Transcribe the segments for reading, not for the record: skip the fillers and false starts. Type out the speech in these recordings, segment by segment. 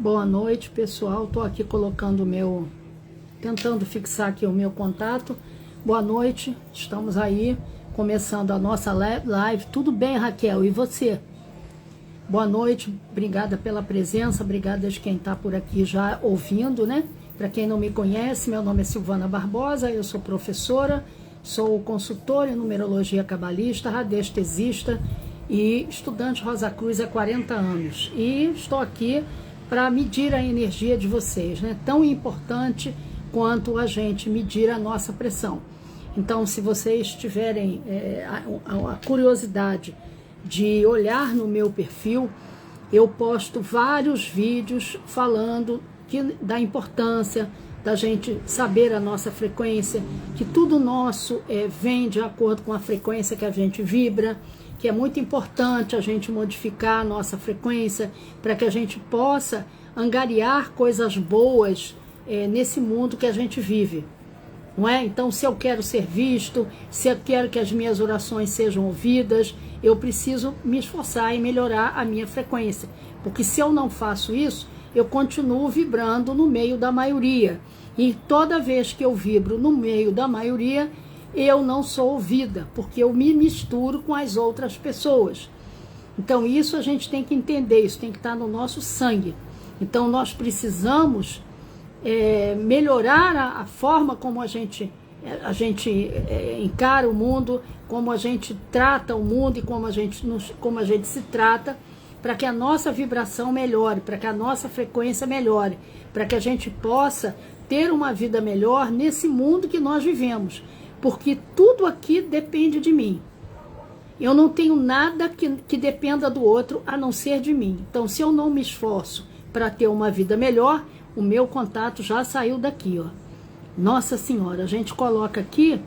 Boa noite, pessoal. Estou aqui colocando tentando fixar aqui o meu contato. Boa noite, estamos aí, começando a nossa live. Tudo bem, Raquel? E você? Boa noite, obrigada pela presença, obrigada de quem está por aqui já ouvindo, né? Para quem não me conhece, meu nome é Silvana Barbosa, eu sou professora, sou consultora em numerologia cabalista, radiestesista e estudante Rosa Cruz há 40 anos. E estou aqui para medir a energia de vocês, né? Tão importante quanto a gente medir a nossa pressão. Então, se vocês tiverem a curiosidade de olhar no meu perfil, eu posto vários vídeos falando da importância da gente saber a nossa frequência, que tudo nosso vem de acordo com a frequência que a gente vibra, que é muito importante a gente modificar a nossa frequência para que a gente possa angariar coisas boas nesse mundo que a gente vive, não é? Então, se eu quero ser visto, se eu quero que as minhas orações sejam ouvidas, eu preciso me esforçar em melhorar a minha frequência, porque se eu não faço isso, eu continuo vibrando no meio da maioria, e toda vez que eu vibro no meio da maioria, eu não sou ouvida, porque eu me misturo com as outras pessoas. Então isso a gente tem que entender, isso tem que estar no nosso sangue. Então nós precisamos melhorar a forma como a gente encara o mundo, como a gente trata o mundo e como a gente se trata, para que a nossa vibração melhore, para que a nossa frequência melhore, para que a gente possa ter uma vida melhor nesse mundo que nós vivemos. Porque tudo aqui depende de mim. Eu não tenho nada que dependa do outro a não ser de mim. Então, se eu não me esforço para ter uma vida melhor, o meu contato já saiu daqui, ó. Nossa Senhora, a gente coloca aqui.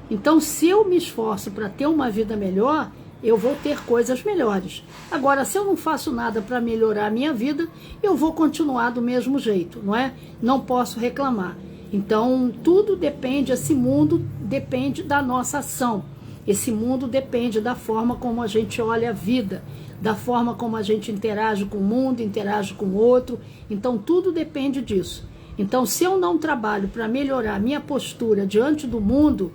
Então, se eu me esforço para ter uma vida melhor, eu vou ter coisas melhores. Agora, se eu não faço nada para melhorar a minha vida, eu vou continuar do mesmo jeito, não é? Não posso reclamar. Então, tudo depende, esse mundo depende da nossa ação. Esse mundo depende da forma como a gente olha a vida, da forma como a gente interage com o mundo, interage com o outro. Então, tudo depende disso. Então, se eu não trabalho para melhorar a minha postura diante do mundo,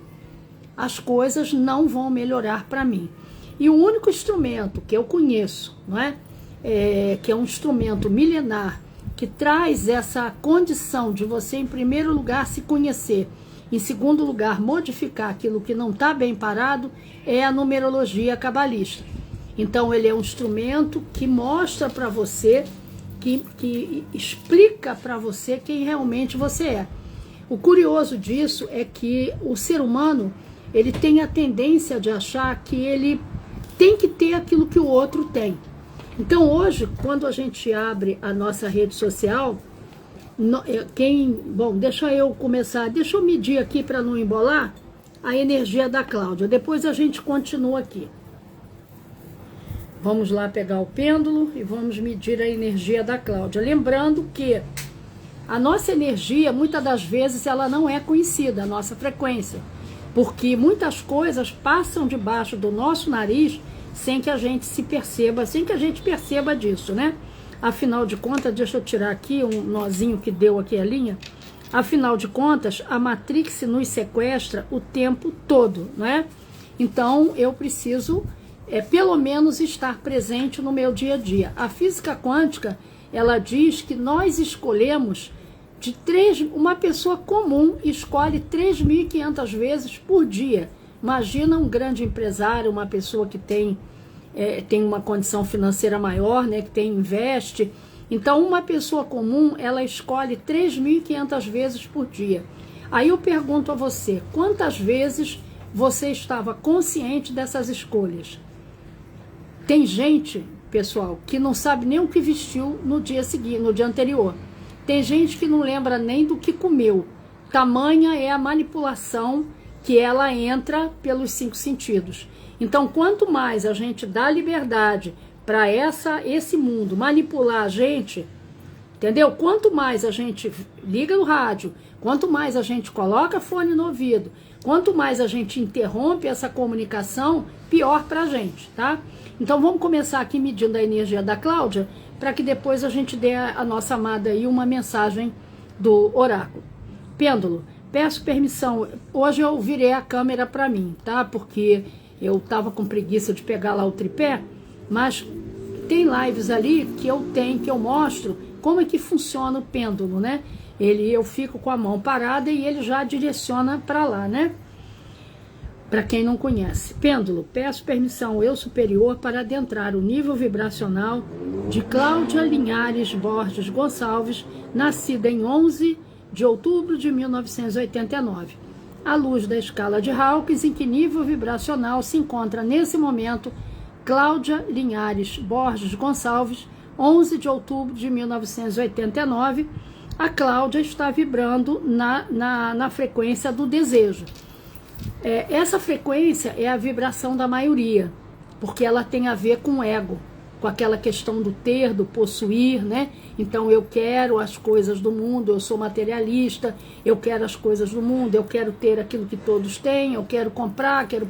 as coisas não vão melhorar para mim. E o único instrumento que eu conheço, não é? Que é um instrumento milenar, que traz essa condição de você, em primeiro lugar, se conhecer, em segundo lugar, modificar aquilo que não está bem parado, é a numerologia cabalista. Então, ele é um instrumento que mostra para você, que explica para você quem realmente você é. O curioso disso é que o ser humano, ele tem a tendência de achar que ele tem que ter aquilo que o outro tem. Então hoje, quando a gente abre a nossa rede social, bom, deixa eu começar, deixa eu medir aqui para não embolar a energia da Cláudia, depois a gente continua aqui. Vamos lá pegar o pêndulo e vamos medir a energia da Cláudia. Lembrando que a nossa energia, muitas das vezes, ela não é conhecida, a nossa frequência, porque muitas coisas passam debaixo do nosso nariz sem que a gente se perceba, sem que a gente perceba disso, né? Afinal de contas, deixa eu tirar aqui um nozinho que deu aqui a linha. Afinal de contas, a Matrix nos sequestra o tempo todo, não é? Então, eu preciso, pelo menos, estar presente no meu dia a dia. A física quântica, ela diz que nós escolhemos uma pessoa comum escolhe 3.500 vezes por dia. Imagina um grande empresário, uma pessoa que tem uma condição financeira maior, né, que investe. Então, uma pessoa comum, ela escolhe 3.500 vezes por dia. Aí eu pergunto a você, quantas vezes você estava consciente dessas escolhas? Tem gente, pessoal, que não sabe nem o que vestiu no dia seguinte, no dia anterior. Tem gente que não lembra nem do que comeu. Tamanha é a manipulação que ela entra pelos 5 sentidos. Então, quanto mais a gente dá liberdade para esse mundo manipular a gente, entendeu? Quanto mais a gente liga no rádio, quanto mais a gente coloca fone no ouvido, quanto mais a gente interrompe essa comunicação, pior para a gente, tá? Então, vamos começar aqui medindo a energia da Cláudia, para que depois a gente dê a nossa amada aí uma mensagem do oráculo. Pêndulo, peço permissão, hoje eu virei a câmera para mim, tá? Porque eu tava com preguiça de pegar lá o tripé, mas tem lives ali que eu mostro como é que funciona o pêndulo, né? Eu fico com a mão parada e ele já direciona para lá, né? Para quem não conhece. Pêndulo, peço permissão ao eu superior para adentrar o nível vibracional de Cláudia Linhares Borges Gonçalves, nascida em 11 de outubro de 1989. À luz da escala de Hawkins, em que nível vibracional se encontra nesse momento Cláudia Linhares Borges Gonçalves, 11 de outubro de 1989, a Cláudia está vibrando na frequência do desejo. Essa frequência é a vibração da maioria, porque ela tem a ver com o ego, com aquela questão do ter, do possuir, né? Então eu quero as coisas do mundo, eu sou materialista, eu quero as coisas do mundo, eu quero ter aquilo que todos têm, eu quero comprar, quero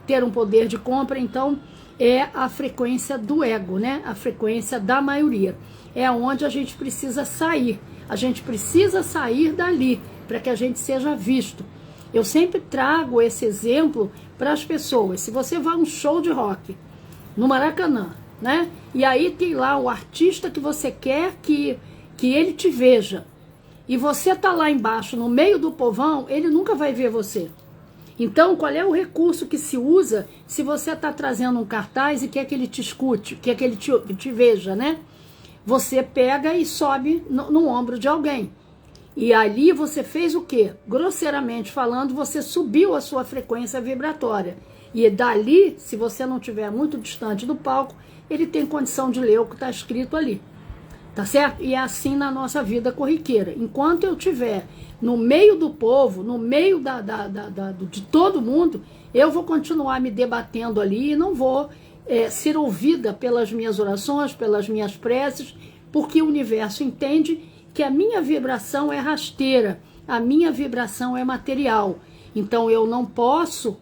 ter um poder de compra. Então é a frequência do ego, né? A frequência da maioria. É onde a gente precisa sair. A gente precisa sair dali para que a gente seja visto. Eu sempre trago esse exemplo para as pessoas. Se você vai a um show de rock no Maracanã, né? E aí tem lá o artista que você quer que ele te veja. E você tá lá embaixo, no meio do povão, ele nunca vai ver você. Então, qual é o recurso que se usa se você está trazendo um cartaz e quer que ele te escute, quer que ele te veja, né? Você pega e sobe no ombro de alguém. E ali você fez o quê? Grosseiramente falando, você subiu a sua frequência vibratória. E dali, se você não estiver muito distante do palco, ele tem condição de ler o que está escrito ali. Tá certo? E é assim na nossa vida corriqueira. Enquanto eu estiver no meio do povo, no meio de todo mundo, eu vou continuar me debatendo ali e não vou ser ouvida pelas minhas orações, pelas minhas preces, porque o universo entende que a minha vibração é rasteira, a minha vibração é material. Então eu não posso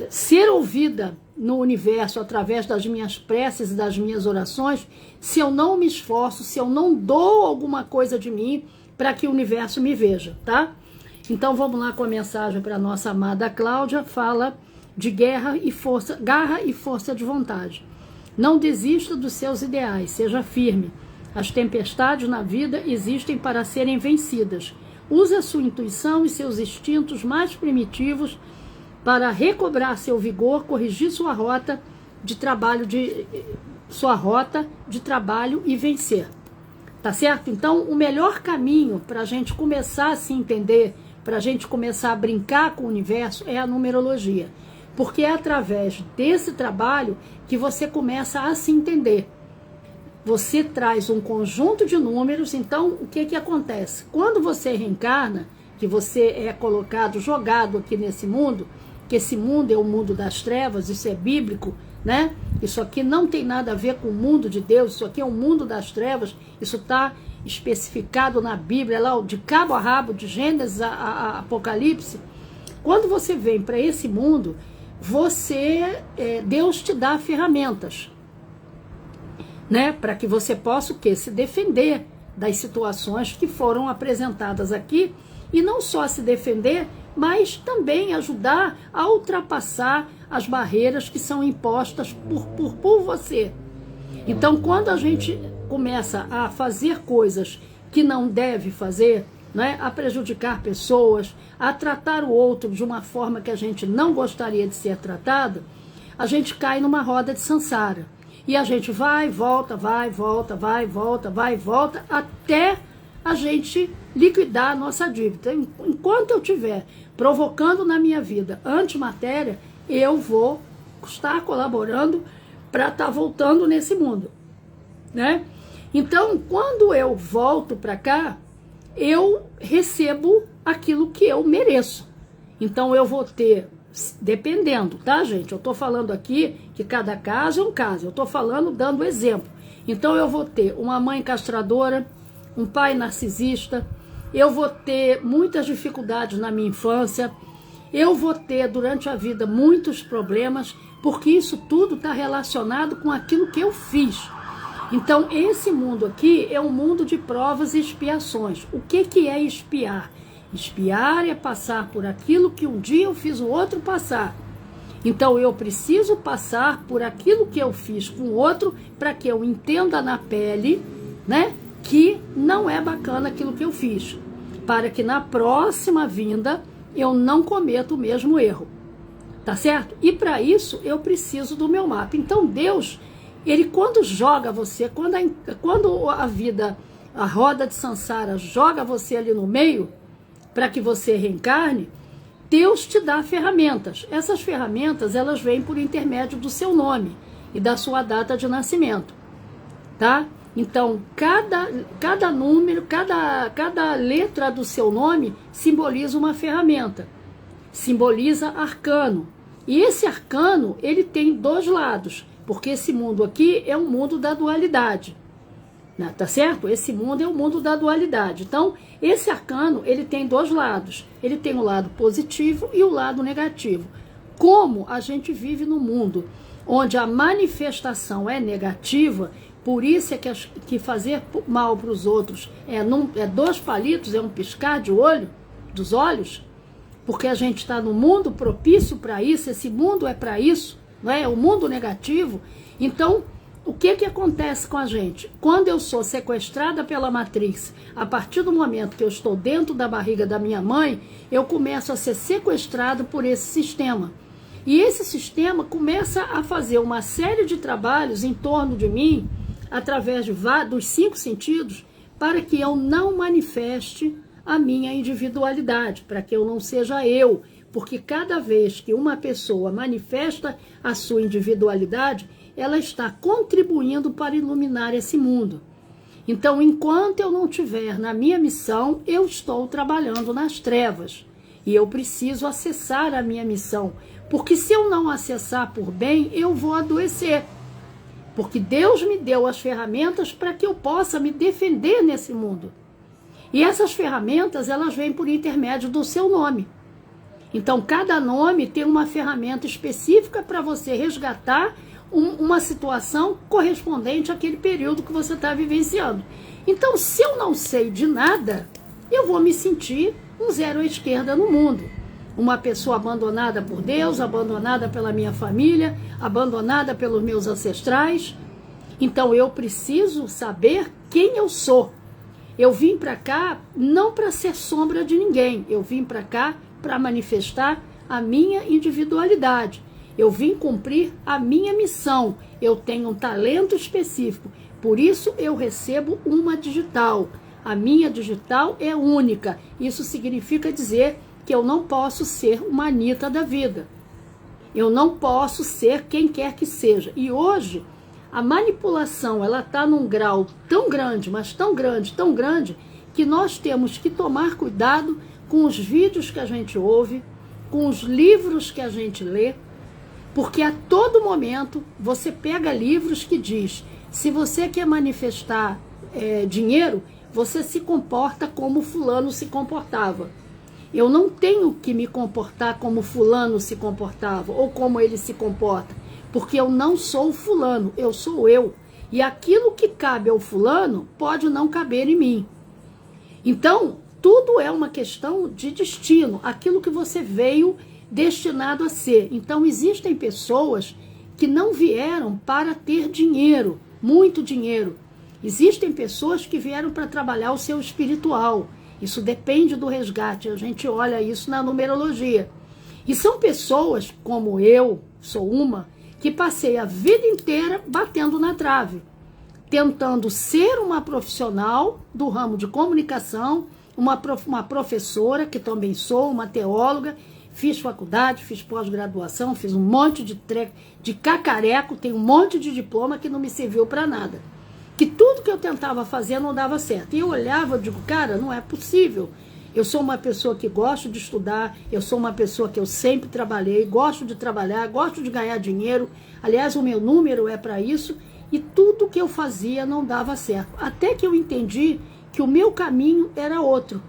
ser ouvida no universo através das minhas preces e das minhas orações se eu não me esforço, se eu não dou alguma coisa de mim para que o universo me veja, tá? Então vamos lá com a mensagem para a nossa amada Cláudia. Fala de garra e força de vontade. Não desista dos seus ideais, seja firme. As tempestades na vida existem para serem vencidas. Use a sua intuição e seus instintos mais primitivos para recobrar seu vigor, corrigir sua rota de trabalho e vencer. Tá certo? Então, o melhor caminho para a gente começar a se entender, para a gente começar a brincar com o universo, é a numerologia. Porque é através desse trabalho que você começa a se entender. Você traz um conjunto de números, então o que acontece? Quando você reencarna, que você é colocado, jogado aqui nesse mundo, que esse mundo é o mundo das trevas, isso é bíblico, né? Isso aqui não tem nada a ver com o mundo de Deus, isso aqui é o mundo das trevas, isso está especificado na Bíblia, lá de cabo a rabo, de Gênesis a Apocalipse. Quando você vem para esse mundo, Deus te dá ferramentas, né? Para que você possa o quê? Se defender das situações que foram apresentadas aqui, e não só se defender, mas também ajudar a ultrapassar as barreiras que são impostas por você. Então, quando a gente começa a fazer coisas que não deve fazer, né, a prejudicar pessoas, a tratar o outro de uma forma que a gente não gostaria de ser tratado, a gente cai numa roda de samsara. E a gente vai, volta, até a gente liquidar a nossa dívida. Enquanto eu estiver provocando na minha vida antimatéria, eu vou estar colaborando para estar voltando nesse mundo, né? Então, quando eu volto para cá, eu recebo aquilo que eu mereço. Então, eu vou ter, dependendo, tá, gente? Eu estou falando aqui que cada caso é um caso. Eu estou falando, dando exemplo. Então, eu vou ter uma mãe castradora, um pai narcisista, eu vou ter muitas dificuldades na minha infância, eu vou ter durante a vida muitos problemas, porque isso tudo está relacionado com aquilo que eu fiz. Então, esse mundo aqui é um mundo de provas e expiações. O que é expiar? Expiar é passar por aquilo que um dia eu fiz o outro passar. Então, eu preciso passar por aquilo que eu fiz com o outro para que eu entenda na pele, né, que não é bacana aquilo que eu fiz. Para que na próxima vinda eu não cometa o mesmo erro. Tá certo? E para isso eu preciso do meu mapa. Então, Deus, ele quando joga você, quando a vida, a roda de Sansara joga você ali no meio, para que você reencarne, Deus te dá ferramentas. Essas ferramentas, elas vêm por intermédio do seu nome e da sua data de nascimento, tá? Então, cada número, cada letra do seu nome simboliza uma ferramenta, simboliza arcano. E esse arcano, ele tem dois lados, porque esse mundo aqui é um mundo da dualidade. Tá certo? Esse mundo é o mundo da dualidade. Então, esse arcano, ele tem dois lados. Ele tem o lado positivo e o lado negativo. Como a gente vive no mundo onde a manifestação é negativa, por isso é que fazer mal para os outros é 2 palitos, é um piscar de olho, dos olhos, porque a gente está no mundo propício para isso, esse mundo é para isso, não é? O mundo negativo. Então, o que acontece com a gente? Quando eu sou sequestrada pela matriz, a partir do momento que eu estou dentro da barriga da minha mãe, eu começo a ser sequestrado por esse sistema. E esse sistema começa a fazer uma série de trabalhos em torno de mim, através dos 5 sentidos, para que eu não manifeste a minha individualidade, para que eu não seja eu. Porque cada vez que uma pessoa manifesta a sua individualidade, ela está contribuindo para iluminar esse mundo. Então, enquanto eu não estiver na minha missão, eu estou trabalhando nas trevas. E eu preciso acessar a minha missão. Porque se eu não acessar por bem, eu vou adoecer. Porque Deus me deu as ferramentas para que eu possa me defender nesse mundo. E essas ferramentas, elas vêm por intermédio do seu nome. Então, cada nome tem uma ferramenta específica para você resgatar uma situação correspondente àquele período que você está vivenciando. Então, se eu não sei de nada, eu vou me sentir um zero à esquerda no mundo. Uma pessoa abandonada por Deus, abandonada pela minha família, abandonada pelos meus ancestrais. Então, eu preciso saber quem eu sou. Eu vim para cá não para ser sombra de ninguém. Eu vim para cá para manifestar a minha individualidade. Eu vim cumprir a minha missão. Eu tenho um talento específico. Por isso eu recebo uma digital. A minha digital é única. Isso significa dizer que eu não posso ser uma Anitta da vida. Eu não posso ser quem quer que seja. E hoje, a manipulação, ela está num grau tão grande, mas tão grande, que nós temos que tomar cuidado com os vídeos que a gente ouve, com os livros que a gente lê, porque a todo momento você pega livros que diz, se você quer manifestar dinheiro, você se comporta como fulano se comportava. Eu não tenho que me comportar como fulano se comportava, ou como ele se comporta, porque eu não sou fulano, eu sou eu. E aquilo que cabe ao fulano pode não caber em mim. Então, tudo é uma questão de destino, aquilo que você veio destinado a ser. Então, existem pessoas que não vieram para ter dinheiro, muito dinheiro. Existem pessoas que vieram para trabalhar o seu espiritual. Isso depende do resgate, a gente olha isso na numerologia. E são pessoas, como eu, sou uma, que passei a vida inteira batendo na trave, tentando ser uma profissional do ramo de comunicação, uma professora, que também sou, uma teóloga, fiz faculdade, fiz pós-graduação, fiz um monte de cacareco, tenho um monte de diploma que não me serviu para nada. Que tudo que eu tentava fazer não dava certo. E eu olhava e digo, cara, não é possível. Eu sou uma pessoa que gosto de estudar, eu sou uma pessoa que eu sempre trabalhei, gosto de trabalhar, gosto de ganhar dinheiro. Aliás, o meu número é para isso. E tudo que eu fazia não dava certo. Até que eu entendi que o meu caminho era outro.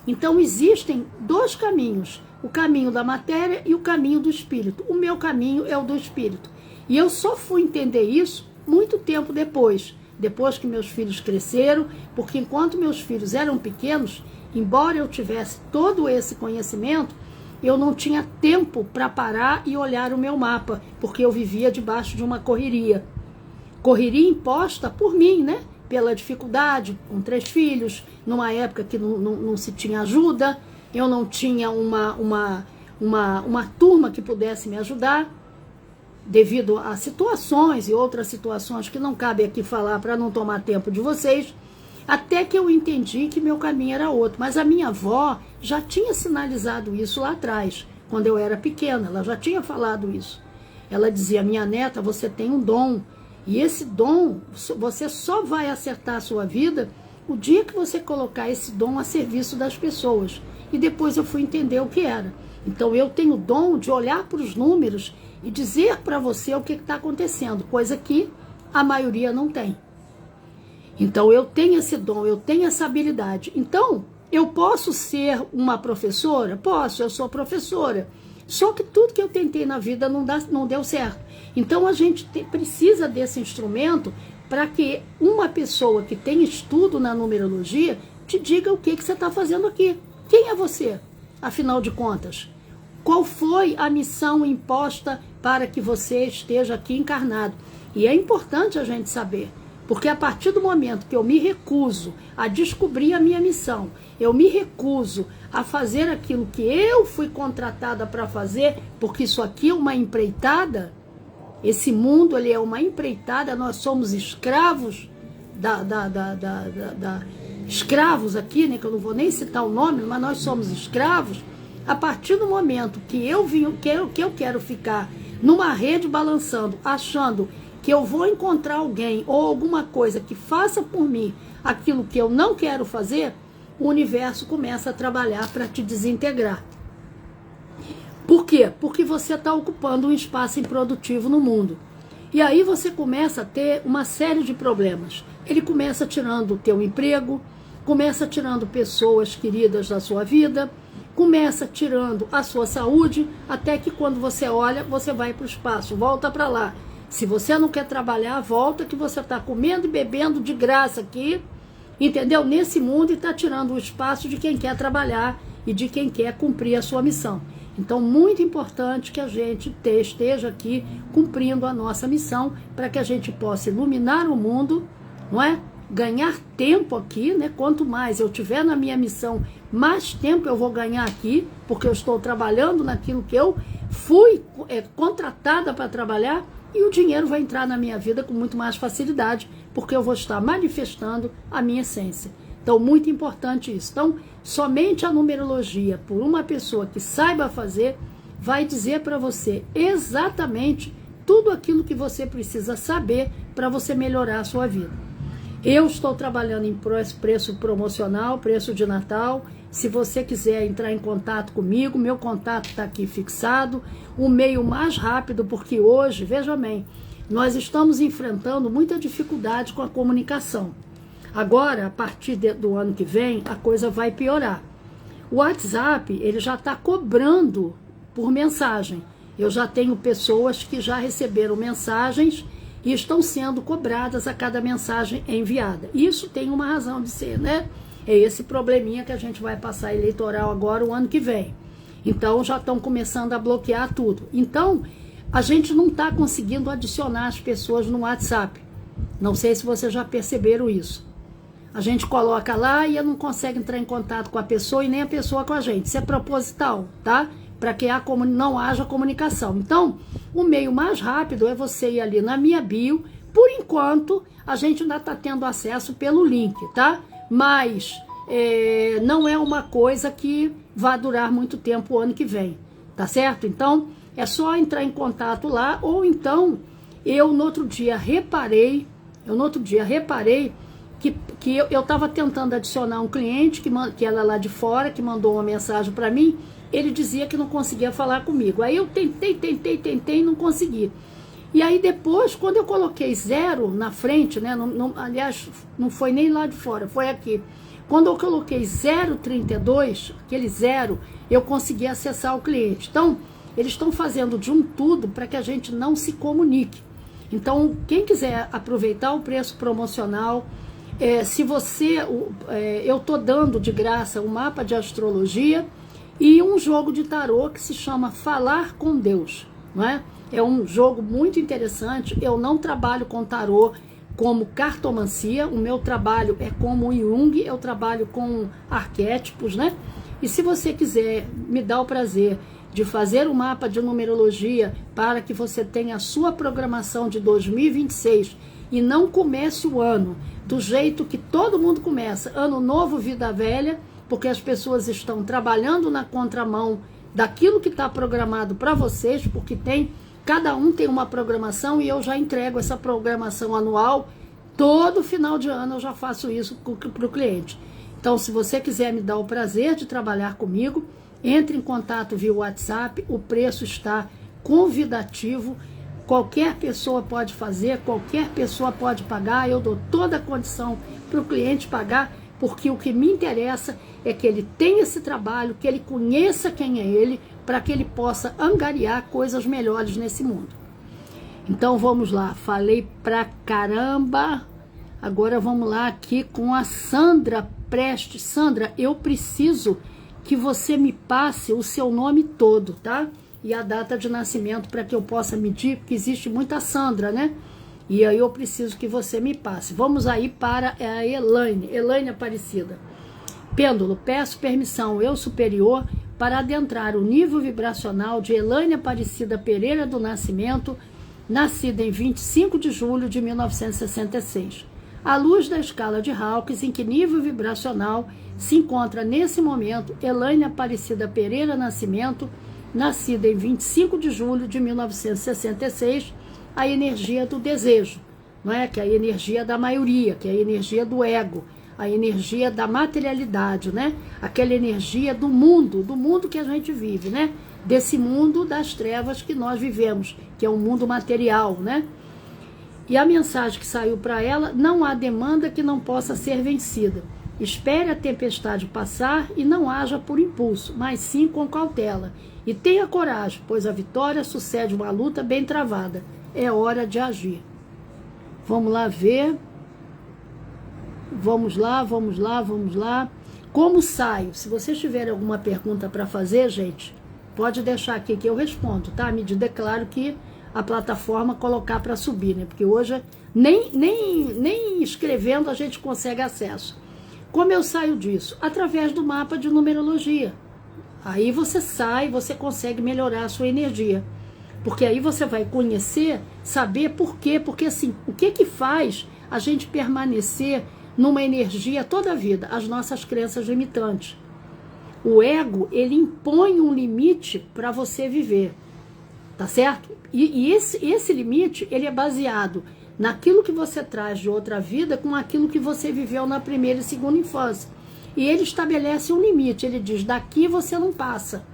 Então, existem 2 caminhos. o caminho da matéria e o caminho do espírito. O meu caminho é o do espírito. E eu só fui entender isso muito tempo depois que meus filhos cresceram, porque enquanto meus filhos eram pequenos, embora eu tivesse todo esse conhecimento, eu não tinha tempo para parar e olhar o meu mapa, porque eu vivia debaixo de uma correria. Correria imposta por mim, né? Pela dificuldade, com 3 filhos, numa época que não se tinha ajuda, eu não tinha uma turma que pudesse me ajudar, devido a situações e outras situações que não cabe aqui falar para não tomar tempo de vocês, até que eu entendi que meu caminho era outro. Mas a minha avó já tinha sinalizado isso lá atrás, quando eu era pequena, ela já tinha falado isso. Ela dizia: minha neta, você tem um dom, e esse dom, você só vai acertar a sua vida o dia que você colocar esse dom a serviço das pessoas. E depois eu fui entender o que era. Então eu tenho o dom de olhar para os números e dizer para você o que está acontecendo, coisa que a maioria não tem. Então eu tenho esse dom, eu tenho essa habilidade. Então eu posso ser uma professora? Posso, eu sou professora. Só que tudo que eu tentei na vida não deu certo. Então a gente precisa desse instrumento para que uma pessoa que tem estudo na numerologia te diga o que você está fazendo aqui. Quem é você, afinal de contas? Qual foi a missão imposta para que você esteja aqui encarnado? E é importante a gente saber, porque a partir do momento que eu me recuso a descobrir a minha missão, eu me recuso a fazer aquilo que eu fui contratada para fazer, porque isso aqui é uma empreitada, esse mundo ele é uma empreitada, nós somos escravos escravos aqui, né, que eu não vou nem citar o nome, mas nós somos escravos. A partir do momento que eu quero ficar numa rede balançando, achando que eu vou encontrar alguém ou alguma coisa que faça por mim aquilo que eu não quero fazer, o universo começa a trabalhar para te desintegrar. Por quê? Porque você está ocupando um espaço improdutivo no mundo. E aí você começa a ter uma série de problemas. Ele começa tirando o teu emprego, começa tirando pessoas queridas da sua vida, começa tirando a sua saúde, até que quando você olha, você vai para o espaço, volta para lá. Se você não quer trabalhar, volta, que você está comendo e bebendo de graça aqui, entendeu? Nesse mundo, e está tirando o espaço de quem quer trabalhar e de quem quer cumprir a sua missão. Então, muito importante que a gente esteja aqui cumprindo a nossa missão, para que a gente possa iluminar o mundo, não é? Ganhar tempo aqui, né? Quanto mais eu tiver na minha missão, mais tempo eu vou ganhar aqui, porque eu estou trabalhando naquilo que eu fui contratada para trabalhar, e o dinheiro vai entrar na minha vida com muito mais facilidade, porque eu vou estar manifestando a minha essência. Então, muito importante isso. Então, somente a numerologia, por uma pessoa que saiba fazer, vai dizer para você exatamente tudo aquilo que você precisa saber para você melhorar a sua vida. Eu estou trabalhando em preço promocional, preço de Natal. Se você quiser entrar em contato comigo, meu contato está aqui fixado. O meio mais rápido, porque hoje, veja bem, nós estamos enfrentando muita dificuldade com a comunicação. Agora, a partir do ano que vem, a coisa vai piorar. O WhatsApp, ele já está cobrando por mensagem. Eu já tenho pessoas que já receberam mensagens e estão sendo cobradas a cada mensagem enviada. Isso tem uma razão de ser, né? É esse probleminha que a gente vai passar eleitoral agora o ano que vem. Então, já estão começando a bloquear tudo. Então, a gente não está conseguindo adicionar as pessoas no WhatsApp. Não sei se vocês já perceberam isso. A gente coloca lá e não consegue entrar em contato com a pessoa e nem a pessoa com a gente. Isso é proposital, tá? Para que não haja comunicação. Então, o meio mais rápido é você ir ali na minha bio. Por enquanto, a gente ainda está tendo acesso pelo link, tá? Mas não é uma coisa que vai durar muito tempo o ano que vem, tá certo? Então, é só entrar em contato lá, ou então, eu no outro dia reparei que eu estava tentando adicionar um cliente que era lá de fora, que mandou uma mensagem para mim. Ele dizia que não conseguia falar comigo. Aí eu tentei e não consegui. E aí depois, quando eu coloquei 0 na frente, né, aliás, não foi nem lá de fora, foi aqui. Quando eu coloquei 0,32, aquele zero, eu consegui acessar o cliente. Então, eles estão fazendo de um tudo para que a gente não se comunique. Então, quem quiser aproveitar o preço promocional, se você, eu estou dando de graça um mapa de astrologia e um jogo de tarô que se chama Falar com Deus, não é? É um jogo muito interessante. Eu não trabalho com tarô como cartomancia, o meu trabalho é como Jung, eu trabalho com arquétipos, né? E se você quiser me dar o prazer de fazer um mapa de numerologia para que você tenha a sua programação de 2026 e não comece o ano do jeito que todo mundo começa, ano novo, vida velha, porque as pessoas estão trabalhando na contramão daquilo que está programado para vocês, porque cada um tem uma programação e eu já entrego essa programação anual. Todo final de ano eu já faço isso para o cliente. Então, se você quiser me dar o prazer de trabalhar comigo, entre em contato via WhatsApp, o preço está convidativo, qualquer pessoa pode fazer, qualquer pessoa pode pagar, eu dou toda a condição para o cliente pagar, porque o que me interessa é que ele tenha esse trabalho, que ele conheça quem é ele, para que ele possa angariar coisas melhores nesse mundo. Então vamos lá, falei pra caramba, agora vamos lá aqui com a Sandra Prestes. Sandra, eu preciso que você me passe o seu nome todo, tá? E a data de nascimento para que eu possa medir, porque existe muita Sandra, né? E aí eu preciso que você me passe. Vamos aí para a Elaine Aparecida. Pêndulo, peço permissão, eu superior, para adentrar o nível vibracional de Elaine Aparecida Pereira do Nascimento, nascida em 25 de julho de 1966. À luz da escala de Hawkins, em que nível vibracional se encontra nesse momento Elaine Aparecida Pereira Nascimento, nascida em 25 de julho de 1966, a energia do desejo, não é? Que é a energia da maioria, que é a energia do ego, a energia da materialidade, né? Aquela energia do mundo que a gente vive, né? Desse mundo das trevas que nós vivemos, que é um mundo material, né? E a mensagem que saiu para ela: não há demanda que não possa ser vencida. Espere a tempestade passar e não haja por impulso, mas sim com cautela. E tenha coragem, pois a vitória sucede uma luta bem travada. É hora de agir. Vamos lá ver. Vamos lá. Como saio? Se vocês tiverem alguma pergunta para fazer, gente, pode deixar aqui que eu respondo, tá? À medida, é claro, que a plataforma colocar para subir, né? Porque hoje nem escrevendo a gente consegue acesso. Como eu saio disso? Através do mapa de numerologia. Aí você sai, você consegue melhorar a sua energia. Porque aí você vai conhecer, saber por quê. Porque assim, o que faz a gente permanecer numa energia toda a vida? As nossas crenças limitantes. O ego, ele impõe um limite para você viver. Tá certo? E esse limite, ele é baseado naquilo que você traz de outra vida com aquilo que você viveu na primeira e segunda infância. E ele estabelece um limite, ele diz: daqui você não passa.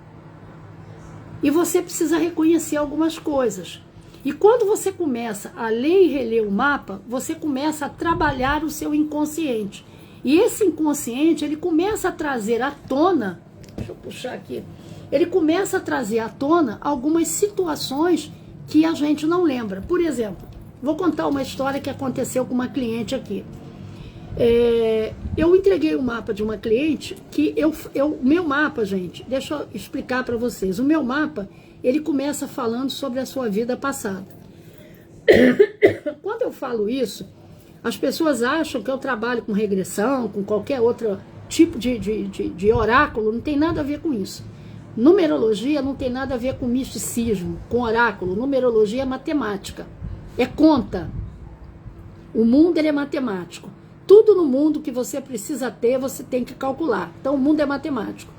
E você precisa reconhecer algumas coisas. E quando você começa a ler e reler o mapa, você começa a trabalhar o seu inconsciente. E esse inconsciente, ele começa a trazer à tona, deixa eu puxar aqui, ele começa a trazer à tona algumas situações que a gente não lembra. Por exemplo, vou contar uma história que aconteceu com uma cliente aqui. Eu entreguei o mapa de uma cliente que o meu mapa, gente, deixa eu explicar para vocês. O meu mapa, ele começa falando sobre a sua vida passada. Quando eu falo isso, as pessoas acham que eu trabalho com regressão, com qualquer outro tipo de oráculo. Não tem nada a ver com isso. Numerologia não tem nada a ver com misticismo, com oráculo. Numerologia é matemática, é conta. O mundo, ele é matemático. Tudo no mundo que você precisa ter, você tem que calcular. Então, o mundo é matemático.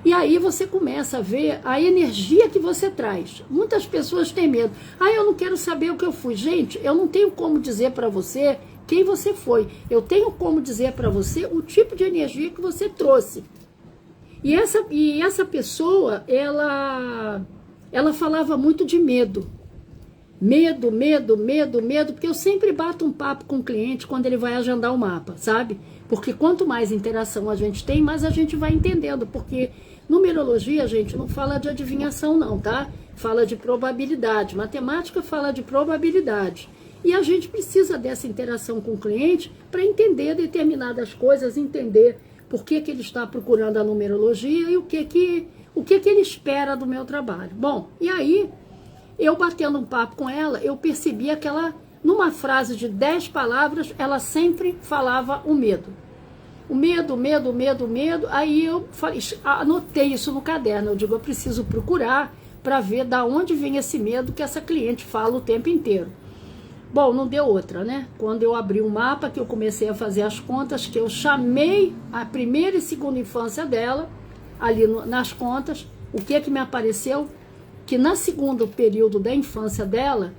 E aí você começa a ver a energia que você traz. Muitas pessoas têm medo. Eu não quero saber o que eu fui. Gente, eu não tenho como dizer para você quem você foi. Eu tenho como dizer para você o tipo de energia que você trouxe. E essa pessoa, ela falava muito de medo. Medo, medo, medo, medo, porque eu sempre bato um papo com o cliente quando ele vai agendar o mapa, sabe? Porque quanto mais interação a gente tem, mais a gente vai entendendo, porque numerologia, gente, não fala de adivinhação não, tá? Fala de probabilidade, matemática fala de probabilidade. E a gente precisa dessa interação com o cliente para entender determinadas coisas, entender por que ele está procurando a numerologia e o que ele espera do meu trabalho. Bom, e aí, eu batendo um papo com ela, eu percebia que ela, numa frase de 10 palavras, ela sempre falava o medo. O medo, medo, medo, medo. Aí eu falei, anotei isso no caderno. Eu digo, eu preciso procurar para ver da onde vem esse medo que essa cliente fala o tempo inteiro. Bom, não deu outra, né? Quando eu abri o mapa, que eu comecei a fazer as contas, que eu chamei a primeira e segunda infância dela, ali nas contas, o que me apareceu? Que no segundo período da infância dela,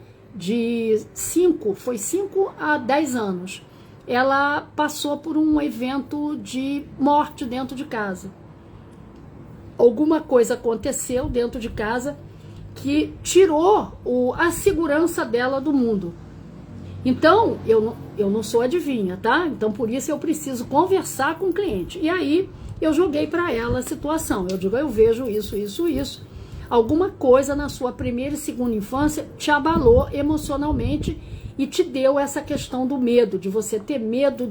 foi 5 a 10 anos, ela passou por um evento de morte dentro de casa. Alguma coisa aconteceu dentro de casa que tirou a segurança dela do mundo. Então, eu não sou adivinha, tá? Então, por isso eu preciso conversar com o cliente. E aí, eu joguei para ela a situação. Eu digo, eu vejo isso, isso, isso. Alguma coisa na sua primeira e segunda infância te abalou emocionalmente e te deu essa questão do medo, de você ter medo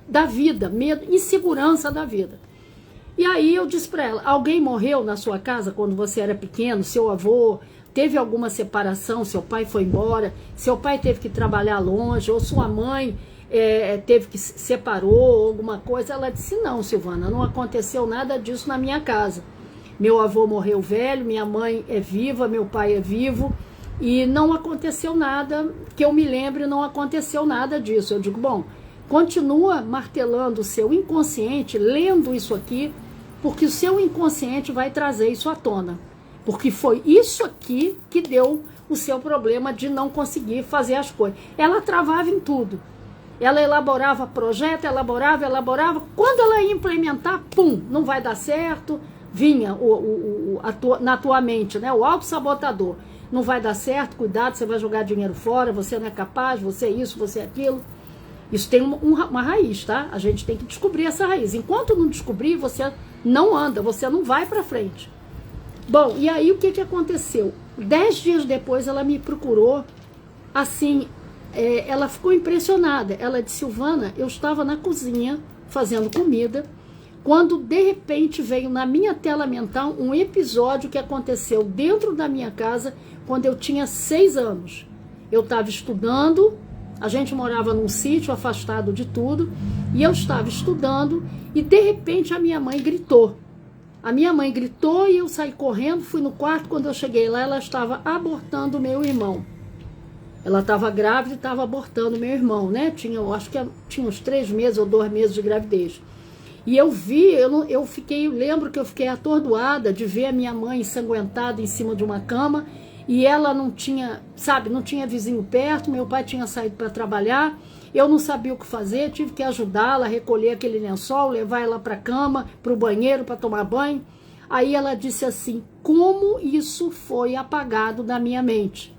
da vida, medo, insegurança da vida. E aí eu disse para ela, alguém morreu na sua casa quando você era pequeno, seu avô, teve alguma separação, seu pai foi embora, seu pai teve que trabalhar longe, ou sua mãe teve que se separou, alguma coisa. Ela disse, não, Silvana, não aconteceu nada disso na minha casa. Meu avô morreu velho, minha mãe é viva, meu pai é vivo, e não aconteceu nada, que eu me lembre, não aconteceu nada disso. Eu digo, bom, continua martelando o seu inconsciente, lendo isso aqui, porque o seu inconsciente vai trazer isso à tona. Porque foi isso aqui que deu o seu problema de não conseguir fazer as coisas. Ela travava em tudo. Ela elaborava projeto, elaborava. Quando ela ia implementar, pum, não vai dar certo. Vinha na tua mente, né? O autossabotador. Não vai dar certo, cuidado, você vai jogar dinheiro fora, você não é capaz, você é isso, você é aquilo. Isso tem uma raiz, tá? A gente tem que descobrir essa raiz. Enquanto não descobrir, você não anda, você não vai pra frente. Bom, e aí o que aconteceu? 10 dias depois ela me procurou, assim, ela ficou impressionada. Ela disse, Silvana, eu estava na cozinha fazendo comida, quando de repente veio na minha tela mental um episódio que aconteceu dentro da minha casa quando eu tinha 6 anos. Eu estava estudando, a gente morava num sítio afastado de tudo, e eu estava estudando e de repente a minha mãe gritou. A minha mãe gritou e eu saí correndo, fui no quarto. Quando eu cheguei lá, ela estava abortando meu irmão. Ela estava grávida e estava abortando meu irmão, né? Acho que tinha uns 3 meses ou 2 meses de gravidez. E eu vi, lembro que eu fiquei atordoada de ver a minha mãe ensanguentada em cima de uma cama, e ela não tinha, não tinha vizinho perto, meu pai tinha saído para trabalhar, eu não sabia o que fazer, tive que ajudá-la a recolher aquele lençol, levar ela para a cama, para o banheiro, para tomar banho. Aí ela disse assim, como isso foi apagado da minha mente?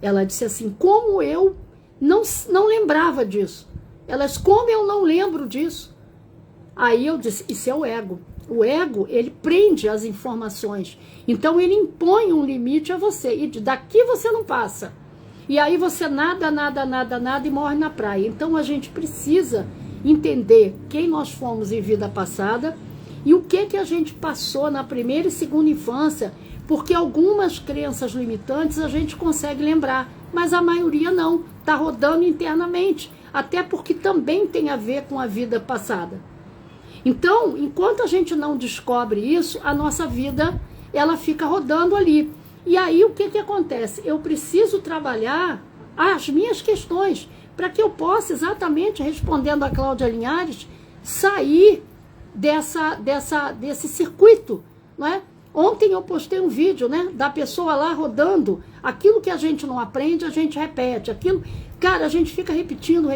Ela disse assim, como eu não lembrava disso? Ela disse, como eu não lembro disso? Aí eu disse, isso é o ego. O ego, ele prende as informações. Então ele impõe um limite a você. E daqui você não passa. E aí você nada e morre na praia. Então a gente precisa entender quem nós fomos em vida passada e o que a gente passou na primeira e segunda infância, porque algumas crenças limitantes a gente consegue lembrar, mas a maioria não, está rodando internamente, até porque também tem a ver com a vida passada. Então, enquanto a gente não descobre isso, a nossa vida, ela fica rodando ali. E aí, o que acontece? Eu preciso trabalhar as minhas questões, para que eu possa, exatamente, respondendo a Cláudia Linhares, sair desse circuito, não é? Ontem eu postei um vídeo, né, da pessoa lá rodando, aquilo que a gente não aprende, a gente repete, aquilo, cara, a gente fica repetindo,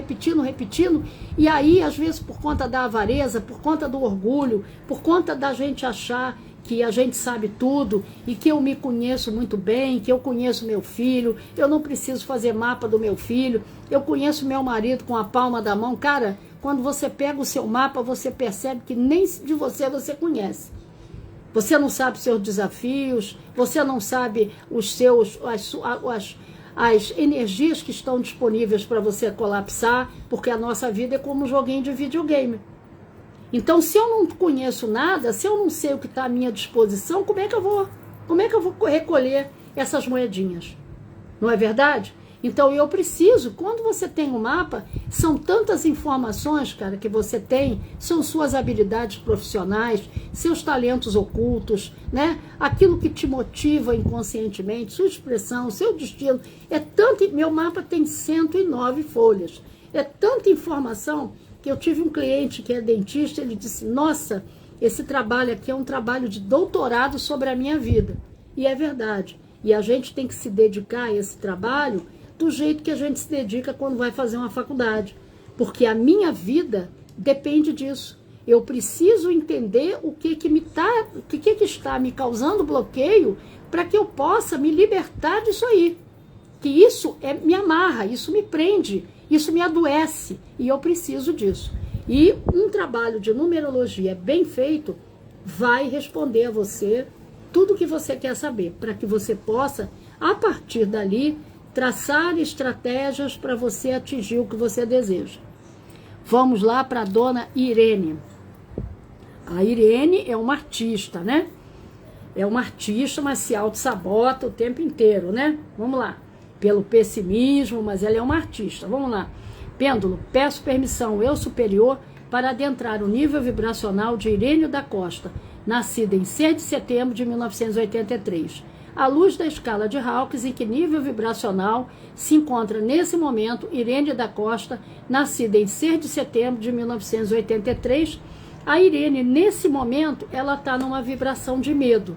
e aí, às vezes, por conta da avareza, por conta do orgulho, por conta da gente achar que a gente sabe tudo e que eu me conheço muito bem, que eu conheço meu filho, eu não preciso fazer mapa do meu filho, eu conheço meu marido com a palma da mão. Cara, quando você pega o seu mapa, você percebe que nem de você conhece. Você não sabe seus desafios, você não sabe as energias que estão disponíveis para você colapsar, porque a nossa vida é como um joguinho de videogame. Então, se eu não conheço nada, se eu não sei o que está à minha disposição, como é que eu vou recolher essas moedinhas? Não é verdade? Então, eu preciso, quando você tem um mapa, são tantas informações, cara, que você tem, são suas habilidades profissionais, seus talentos ocultos, né? Aquilo que te motiva inconscientemente, sua expressão, seu destino. Meu mapa tem 109 folhas. É tanta informação que eu tive um cliente que é dentista, ele disse, nossa, esse trabalho aqui é um trabalho de doutorado sobre a minha vida. E é verdade. E a gente tem que se dedicar a esse trabalho do jeito que a gente se dedica quando vai fazer uma faculdade. Porque a minha vida depende disso. Eu preciso entender o que está me causando bloqueio para que eu possa me libertar disso aí. Que isso me amarra, isso me prende, isso me adoece e eu preciso disso. E um trabalho de numerologia bem feito vai responder a você tudo o que você quer saber, para que você possa, a partir dali, traçar estratégias para você atingir o que você deseja. Vamos lá para a dona Irene. A Irene é uma artista, né? É uma artista, mas se auto-sabota o tempo inteiro, né? Vamos lá. Pelo pessimismo, mas ela é uma artista. Vamos lá. Pêndulo, peço permissão, eu superior, para adentrar o nível vibracional de Irene da Costa, nascida em 6 de setembro de 1983. À luz da escala de Hawkins, em que nível vibracional se encontra nesse momento Irene da Costa, nascida em 6 de setembro de 1983. A Irene, nesse momento, ela está numa vibração de medo.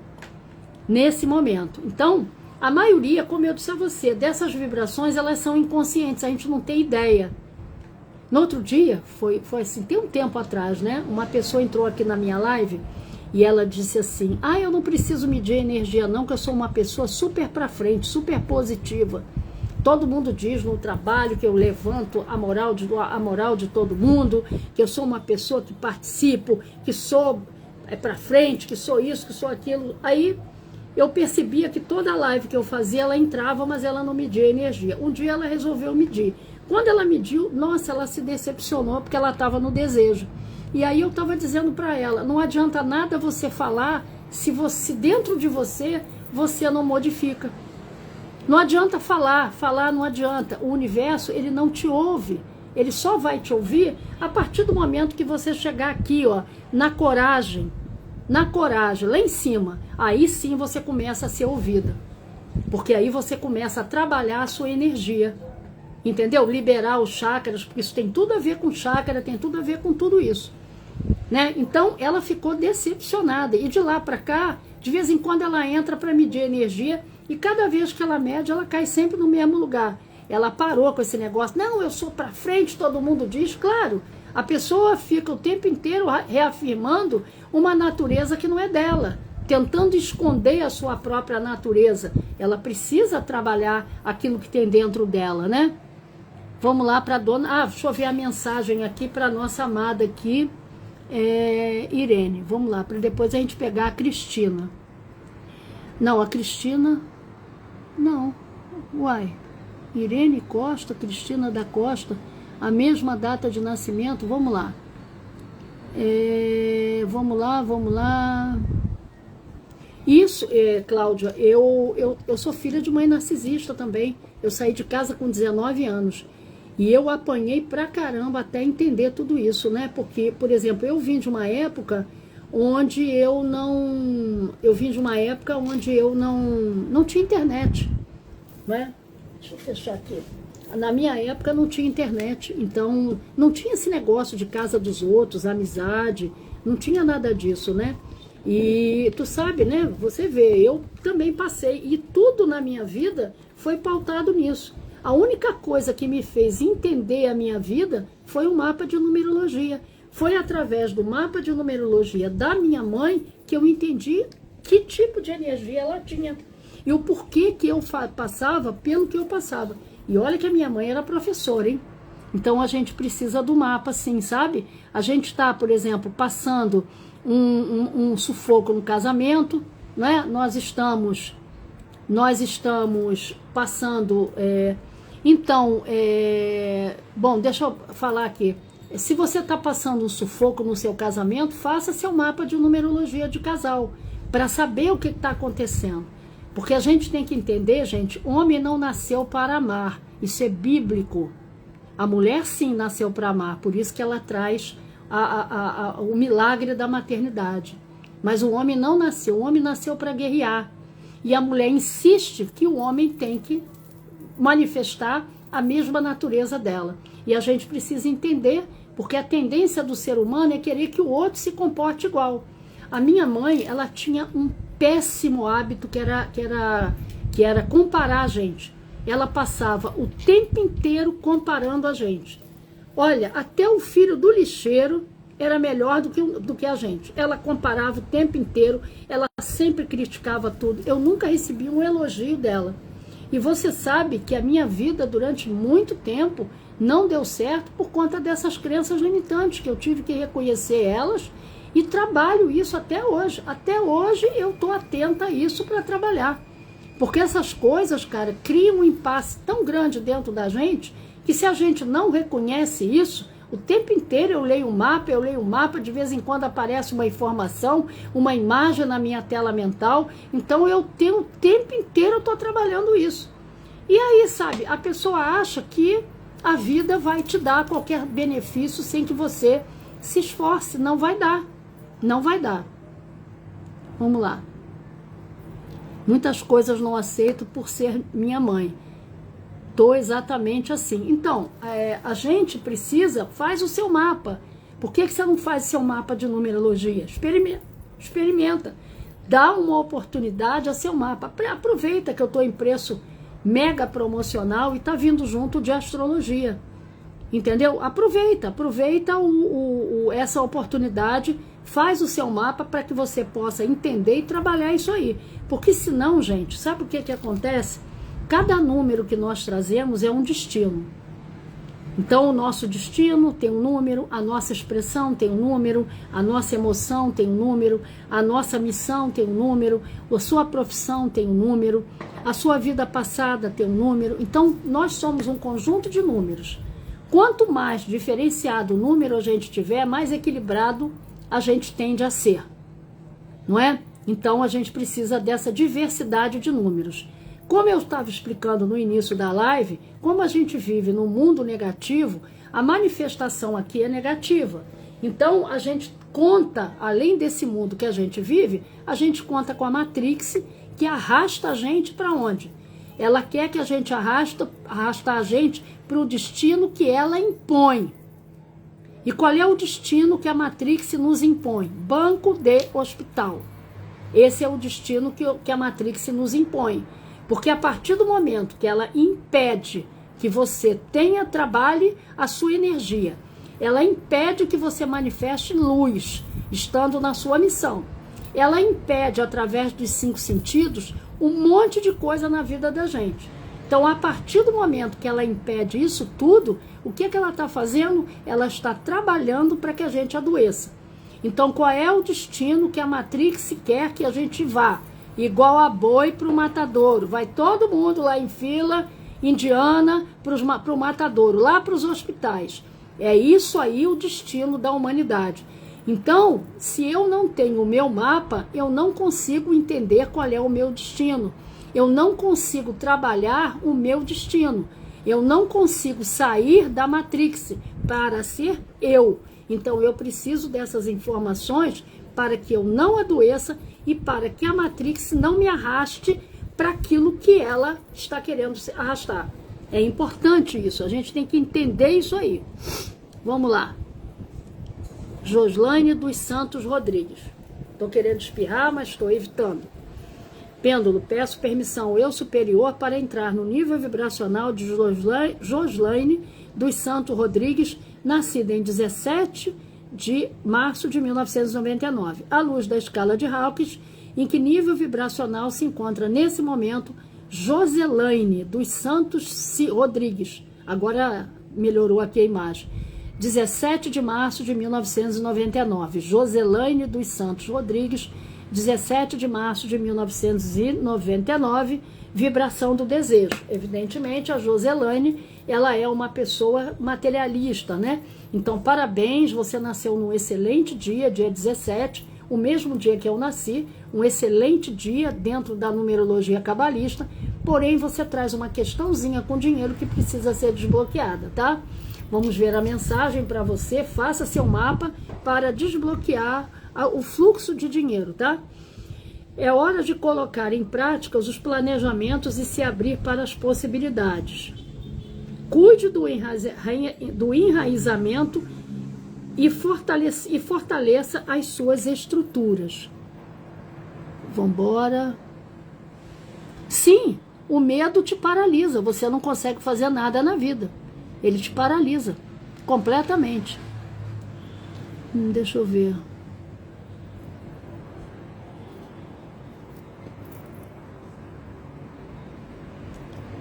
Nesse momento. Então, a maioria, como eu disse a você, dessas vibrações, elas são inconscientes, a gente não tem ideia. No outro dia, foi assim, tem um tempo atrás, né? Uma pessoa entrou aqui na minha live e ela disse assim, eu não preciso medir energia não, que eu sou uma pessoa super pra frente, super positiva. Todo mundo diz no trabalho que eu levanto a moral de todo mundo, que eu sou uma pessoa que participo, que sou pra frente, que sou isso, que sou aquilo. Aí eu percebia que toda live que eu fazia, ela entrava, mas ela não media energia. Um dia ela resolveu medir. Quando ela mediu, nossa, ela se decepcionou porque ela estava no desejo. E aí eu estava dizendo para ela, não adianta nada você falar se dentro de você não modifica. Não adianta falar não adianta. O universo, ele não te ouve. Ele só vai te ouvir a partir do momento que você chegar aqui, ó, na coragem, lá em cima. Aí sim você começa a ser ouvida. Porque aí você começa a trabalhar a sua energia. Entendeu? Liberar os chakras, porque isso tem tudo a ver com chakra, tem tudo a ver com tudo isso. Né? Então, ela ficou decepcionada. E de lá para cá, de vez em quando ela entra para medir energia e cada vez que ela mede, ela cai sempre no mesmo lugar. Ela parou com esse negócio. Não, eu sou para frente, todo mundo diz. Claro, a pessoa fica o tempo inteiro reafirmando uma natureza que não é dela, tentando esconder a sua própria natureza. Ela precisa trabalhar aquilo que tem dentro dela, né? Vamos lá para a dona... deixa eu ver a mensagem aqui para a nossa amada aqui, Irene. Vamos lá, para depois a gente pegar a Cristina. Não, a Cristina... Não. Uai. Irene Costa, Cristina da Costa, a mesma data de nascimento. Vamos lá. Vamos lá. Isso, Cláudia, eu sou filha de mãe narcisista também. Eu saí de casa com 19 anos. E eu apanhei pra caramba até entender tudo isso, né? Porque, por exemplo, eu vim de uma época onde eu não tinha internet, né? Deixa eu fechar aqui. Na minha época não tinha internet, então não tinha esse negócio de casa dos outros, amizade, não tinha nada disso, né? E tu sabe, né? Você vê, eu também passei, e tudo na minha vida foi pautado nisso. A única coisa que me fez entender a minha vida foi um mapa de numerologia. Foi através do mapa de numerologia da minha mãe que eu entendi que tipo de energia ela tinha. E o porquê que eu passava pelo que eu passava. E olha que a minha mãe era professora, hein? Então a gente precisa do mapa, sim, sabe? A gente está, por exemplo, passando um sufoco no casamento, né? Nós estamos passando... bom, deixa eu falar aqui. Se você está passando um sufoco no seu casamento, faça seu mapa de numerologia de casal, para saber o que está acontecendo. Porque a gente tem que entender, gente, homem não nasceu para amar. Isso é bíblico. A mulher, sim, nasceu para amar. Por isso que ela traz o milagre da maternidade. Mas o homem não nasceu. O homem nasceu para guerrear. E a mulher insiste que o homem tem que manifestar a mesma natureza dela. E a gente precisa entender, porque a tendência do ser humano é querer que o outro se comporte igual. A minha mãe, ela tinha um péssimo hábito que era comparar a gente. Ela passava o tempo inteiro comparando a gente. Olha, até o filho do lixeiro era melhor do que a gente. Ela comparava o tempo inteiro, ela sempre criticava tudo. Eu nunca recebi um elogio dela. E você sabe que a minha vida durante muito tempo não deu certo por conta dessas crenças limitantes, que eu tive que reconhecer elas e trabalho isso até hoje. Até hoje eu estou atenta a isso para trabalhar. Porque essas coisas, cara, criam um impasse tão grande dentro da gente que se a gente não reconhece isso, o tempo inteiro eu leio o mapa, de vez em quando aparece uma informação, uma imagem na minha tela mental, então eu tenho o tempo inteiro eu estou trabalhando isso. E aí, sabe, a pessoa acha que a vida vai te dar qualquer benefício sem que você se esforce. Não vai dar. Não vai dar. Vamos lá. Muitas coisas não aceito por ser minha mãe. Tô exatamente assim. Então, a gente precisa, faz o seu mapa. Por que você não faz o seu mapa de numerologia? Experimenta. Dá uma oportunidade a seu mapa. Aproveita que eu estou em preço mega promocional e tá vindo junto de astrologia. Entendeu? Aproveita essa oportunidade, faz o seu mapa para que você possa entender e trabalhar isso aí. Porque senão, gente, sabe o que acontece? Cada número que nós trazemos é um destino. Então, o nosso destino tem um número, a nossa expressão tem um número, a nossa emoção tem um número, a nossa missão tem um número, a sua profissão tem um número, a sua vida passada tem um número. Então, nós somos um conjunto de números. Quanto mais diferenciado o número a gente tiver, mais equilibrado a gente tende a ser. Não é? Então, a gente precisa dessa diversidade de números. Como eu estava explicando no início da live, como a gente vive num mundo negativo, a manifestação aqui é negativa. Então, a gente conta, além desse mundo que a gente vive, a gente conta com a Matrix, que arrasta a gente para onde? Ela quer que a gente arrasta a gente para o destino que ela impõe. E qual é o destino que a Matrix nos impõe? Banco de hospital. Esse é o destino que a Matrix nos impõe. Porque a partir do momento que ela impede que você trabalhe a sua energia, ela impede que você manifeste luz, estando na sua missão. Ela impede, através dos 5 sentidos, um monte de coisa na vida da gente. Então, a partir do momento que ela impede isso tudo, o que ela está fazendo? Ela está trabalhando para que a gente adoeça. Então, qual é o destino que a Matrix quer que a gente vá? Igual a boi para o matadouro. Vai todo mundo lá em fila indiana para o matadouro, lá para os hospitais. É isso aí o destino da humanidade. Então, se eu não tenho o meu mapa, eu não consigo entender qual é o meu destino. Eu não consigo trabalhar o meu destino. Eu não consigo sair da Matrix para ser eu. Então, eu preciso dessas informações para que eu não adoeça e para que a Matrix não me arraste para aquilo que ela está querendo arrastar. É importante isso, a gente tem que entender isso aí. Vamos lá. Joslaine dos Santos Rodrigues. Estou querendo espirrar, mas estou evitando. Pêndulo, peço permissão ao eu superior para entrar no nível vibracional de Joslaine dos Santos Rodrigues, nascida em 17 de março de 1999, à luz da escala de Hawkins, em que nível vibracional se encontra nesse momento Joselaine dos Santos Rodrigues. Agora melhorou aqui a imagem. 17 de março de 1999, Joselaine dos Santos Rodrigues, 17 de março de 1999, vibração do desejo. Evidentemente, a Joselaine, ela é uma pessoa materialista, né? Então, parabéns, você nasceu num excelente dia, dia 17, o mesmo dia que eu nasci, um excelente dia dentro da numerologia cabalista, porém você traz uma questãozinha com dinheiro que precisa ser desbloqueada, tá? Vamos ver a mensagem para você, faça seu mapa para desbloquear o fluxo de dinheiro, tá? É hora de colocar em prática os planejamentos e se abrir para as possibilidades. Cuide do enraizamento e fortaleça as suas estruturas. Vambora. Sim, o medo te paralisa, você não consegue fazer nada na vida. Ele te paralisa completamente. Deixa eu ver.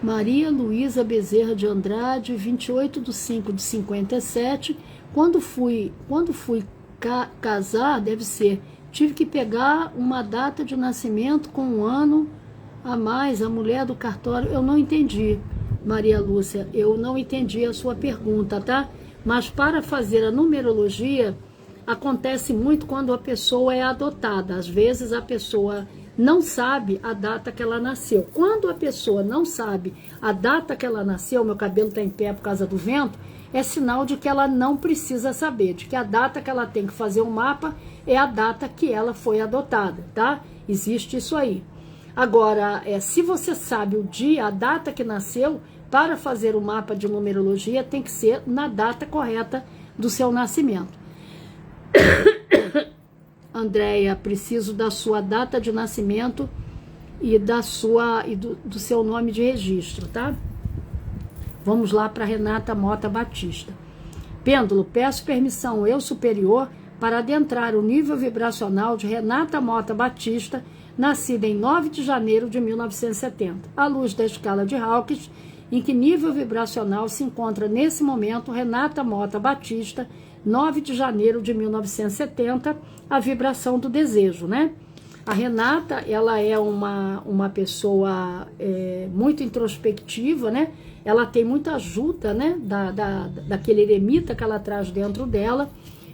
Maria Luísa Bezerra de Andrade, 28/5/57. Quando fui casar, deve ser, tive que pegar uma data de nascimento com um ano a mais, a mulher do cartório. Eu não entendi, Maria Lúcia, eu não entendi a sua pergunta, tá? Mas para fazer a numerologia, acontece muito quando a pessoa é adotada. Às vezes a pessoa não sabe a data que ela nasceu. Quando a pessoa não sabe a data que ela nasceu, meu cabelo está em pé por causa do vento, é sinal de que ela não precisa saber, de que a data que ela tem que fazer o mapa é a data que ela foi adotada, tá? Existe isso aí. Agora, se você sabe o dia, a data que nasceu, para fazer o mapa de numerologia tem que ser na data correta do seu nascimento. Andréia, preciso da sua data de nascimento e do seu nome de registro, tá? Vamos lá para Renata Mota Batista. Pêndulo, peço permissão eu superior para adentrar o nível vibracional de Renata Mota Batista, nascida em 9 de janeiro de 1970, à luz da escala de Hawkins, em que nível vibracional se encontra nesse momento Renata Mota Batista, 9 de janeiro de 1970, a vibração do desejo, né? A Renata, ela é uma pessoa muito introspectiva, né? Ela tem muita ajuda, né? Daquele eremita que ela traz dentro dela,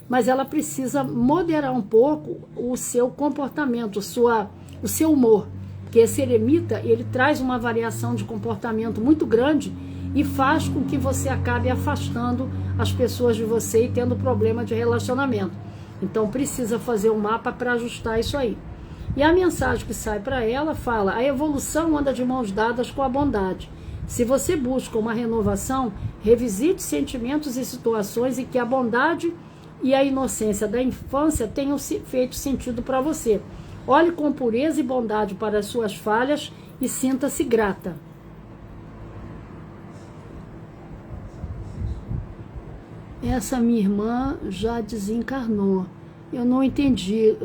mas ela precisa moderar um pouco o seu comportamento, o seu humor, porque esse eremita, ele traz uma variação de comportamento muito grande e faz com que você acabe afastando as pessoas de você e tendo problema de relacionamento. Então precisa fazer um mapa para ajustar isso aí. E a mensagem que sai para ela fala: a evolução anda de mãos dadas com a bondade. Se você busca uma renovação, revisite sentimentos e situações em que a bondade e a inocência da infância tenham feito sentido para você. Olhe com pureza e bondade para as suas falhas e sinta-se grata. Essa minha irmã já desencarnou. Eu não entendi,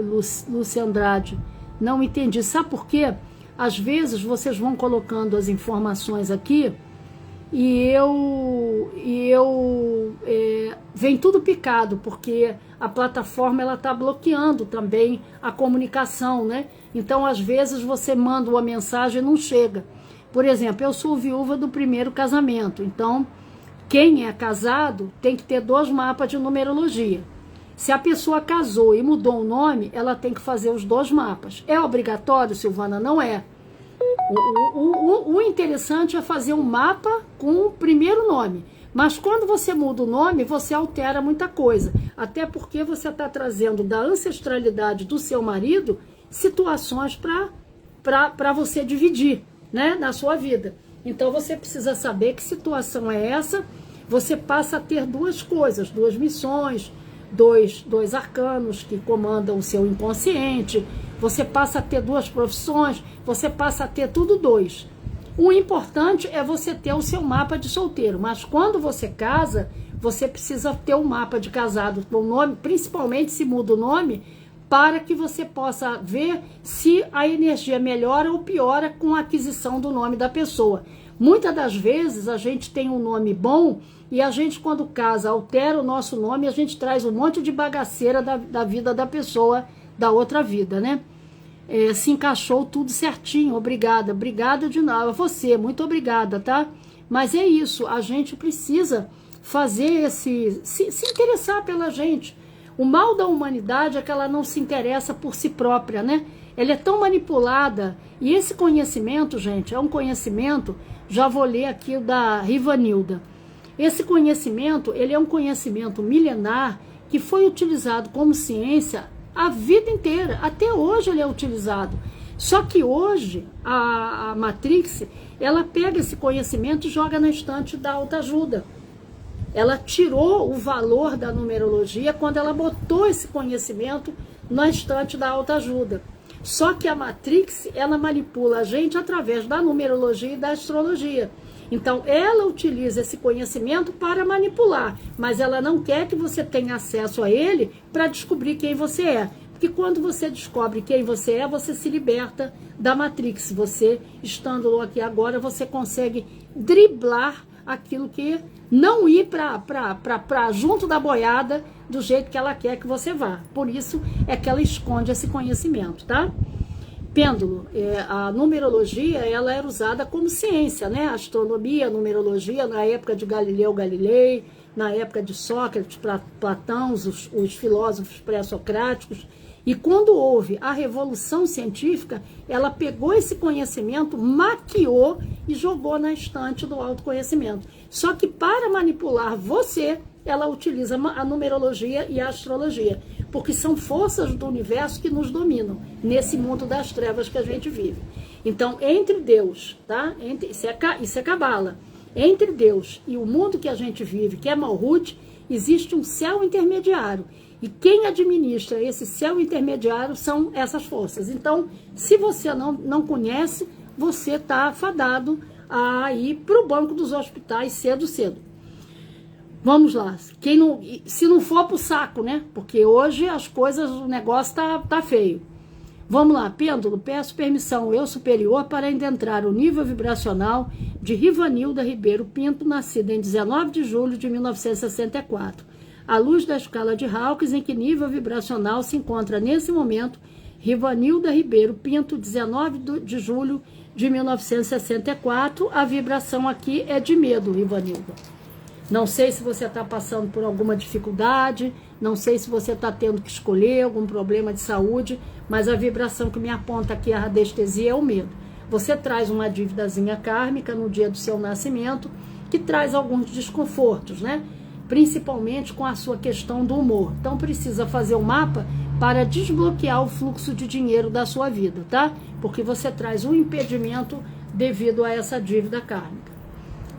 Lúcia Andrade. Não entendi. Sabe por quê? Às vezes vocês vão colocando as informações aqui e vem tudo picado, porque a plataforma ela está bloqueando também a comunicação, né? Então, às vezes você manda uma mensagem e não chega. Por exemplo, eu sou viúva do primeiro casamento, então quem é casado tem que ter 2 mapas de numerologia. Se a pessoa casou e mudou o nome, ela tem que fazer os 2 mapas. É obrigatório, Silvana? Não é. O interessante é fazer um mapa com o primeiro nome. Mas quando você muda o nome, você altera muita coisa. Até porque você está trazendo da ancestralidade do seu marido situações para você dividir, né, na sua vida. Então você precisa saber que situação é essa. Você passa a ter 2 coisas, 2 missões, dois arcanos que comandam o seu inconsciente. Você passa a ter 2 profissões, você passa a ter tudo 2. O importante é você ter o seu mapa de solteiro, mas quando você casa, você precisa ter um mapa de casado com o nome, principalmente se muda o nome, para que você possa ver se a energia melhora ou piora com a aquisição do nome da pessoa. Muitas das vezes a gente tem um nome bom e a gente, quando casa, altera o nosso nome, a gente traz um monte de bagaceira da vida da pessoa, da outra vida, né? Se encaixou tudo certinho, obrigada de nada, você, muito obrigada, tá? Mas é isso, a gente precisa fazer se interessar pela gente. O mal da humanidade é que ela não se interessa por si própria, né? Ela é tão manipulada, e esse conhecimento, gente, é um conhecimento, já vou ler aqui o da Rivanilda. Esse conhecimento, ele é um conhecimento milenar que foi utilizado como ciência a vida inteira, até hoje ele é utilizado. Só que hoje a Matrix, ela pega esse conhecimento e joga na estante da autoajuda. Ela tirou o valor da numerologia quando ela botou esse conhecimento na estante da autoajuda. Só que a Matrix, ela manipula a gente através da numerologia e da astrologia. Então, ela utiliza esse conhecimento para manipular, mas ela não quer que você tenha acesso a ele para descobrir quem você é. Porque quando você descobre quem você é, você se liberta da Matrix. Você, estando aqui agora, você consegue driblar aquilo que não ir para junto da boiada do jeito que ela quer que você vá. Por isso é que ela esconde esse conhecimento, tá? Pêndulo, a numerologia, ela era usada como ciência, né? A astronomia, a numerologia, na época de Galileu Galilei, na época de Sócrates, Platão, os filósofos pré-socráticos. E quando houve a revolução científica, ela pegou esse conhecimento, maquiou e jogou na estante do autoconhecimento. Só que para manipular você, ela utiliza a numerologia e a astrologia, porque são forças do universo que nos dominam, nesse mundo das trevas que a gente vive. Então, entre Deus, tá? Isso é cabala. Entre Deus e o mundo que a gente vive, que é Malhut, existe um céu intermediário. E quem administra esse céu intermediário são essas forças. Então, se você não conhece, você está fadado a ir para o banco dos hospitais cedo. Vamos lá. Se não for para o saco, né? Porque hoje as coisas, o negócio tá feio. Vamos lá, Pêndulo, peço permissão ao eu superior para adentrar o nível vibracional de Rivanilda Ribeiro Pinto, nascida em 19 de julho de 1964. À luz da escala de Hawkins, em que nível vibracional se encontra nesse momento Rivanilda Ribeiro Pinto, 19 de julho de 1964. A vibração aqui é de medo, Rivanilda. Não sei se você está passando por alguma dificuldade, não sei se você está tendo que escolher algum problema de saúde, mas a vibração que me aponta aqui, a radiestesia, é o medo. Você traz uma dívidazinha kármica no dia do seu nascimento, que traz alguns desconfortos, né? Principalmente com a sua questão do humor. Então precisa fazer um mapa para desbloquear o fluxo de dinheiro da sua vida, tá? Porque você traz um impedimento devido a essa dívida kármica.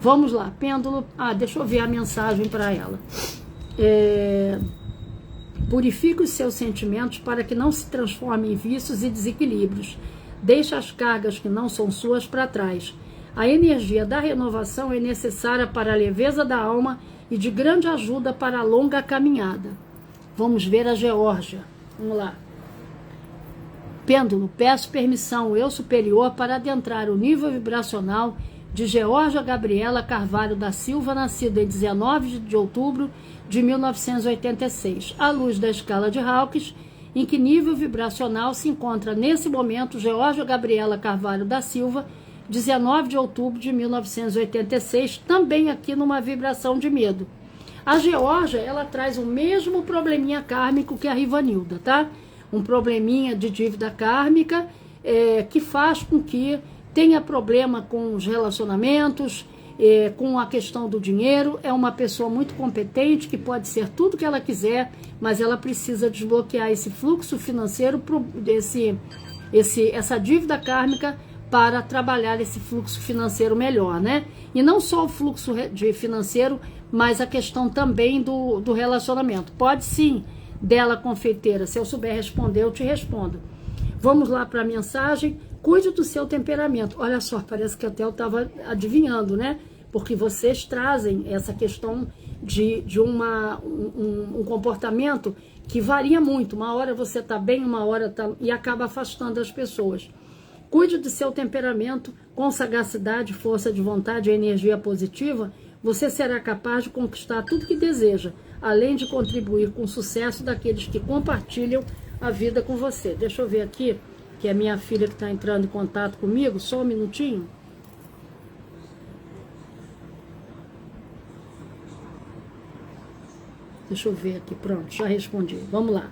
Vamos lá, Pêndulo. Deixa eu ver a mensagem para ela. Purifique os seus sentimentos para que não se transformem em vícios e desequilíbrios. Deixe as cargas que não são suas para trás. A energia da renovação é necessária para a leveza da alma e de grande ajuda para a longa caminhada. Vamos ver a Geórgia. Vamos lá. Pêndulo, peço permissão, eu superior, para adentrar o nível vibracional de Geórgia Gabriela Carvalho da Silva, nascida em 19 de outubro de 1986, à luz da escala de Hawkins, em que nível vibracional se encontra nesse momento Geórgia Gabriela Carvalho da Silva, 19 de outubro de 1986, também aqui numa vibração de medo. A Geórgia, ela traz o mesmo probleminha kármico que a Rivanilda, tá? Um probleminha de dívida kármica que faz com que tenha problema com os relacionamentos, com a questão do dinheiro. É uma pessoa muito competente, que pode ser tudo que ela quiser, mas ela precisa desbloquear esse fluxo financeiro, essa dívida kármica, para trabalhar esse fluxo financeiro melhor, né? E não só o fluxo financeiro, mas a questão também do relacionamento. Pode sim, dela confeiteira, se eu souber responder, eu te respondo. Vamos lá para a mensagem. Cuide do seu temperamento. Olha só, parece que até eu estava adivinhando, né? Porque vocês trazem essa questão de um comportamento que varia muito. Uma hora você está bem, uma hora tá, e acaba afastando as pessoas. Cuide do seu temperamento com sagacidade, força de vontade e energia positiva. Você será capaz de conquistar tudo que deseja, além de contribuir com o sucesso daqueles que compartilham a vida com você. Deixa eu ver aqui, que é minha filha que está entrando em contato comigo, só um minutinho. Deixa eu ver aqui, pronto, já respondi. Vamos lá.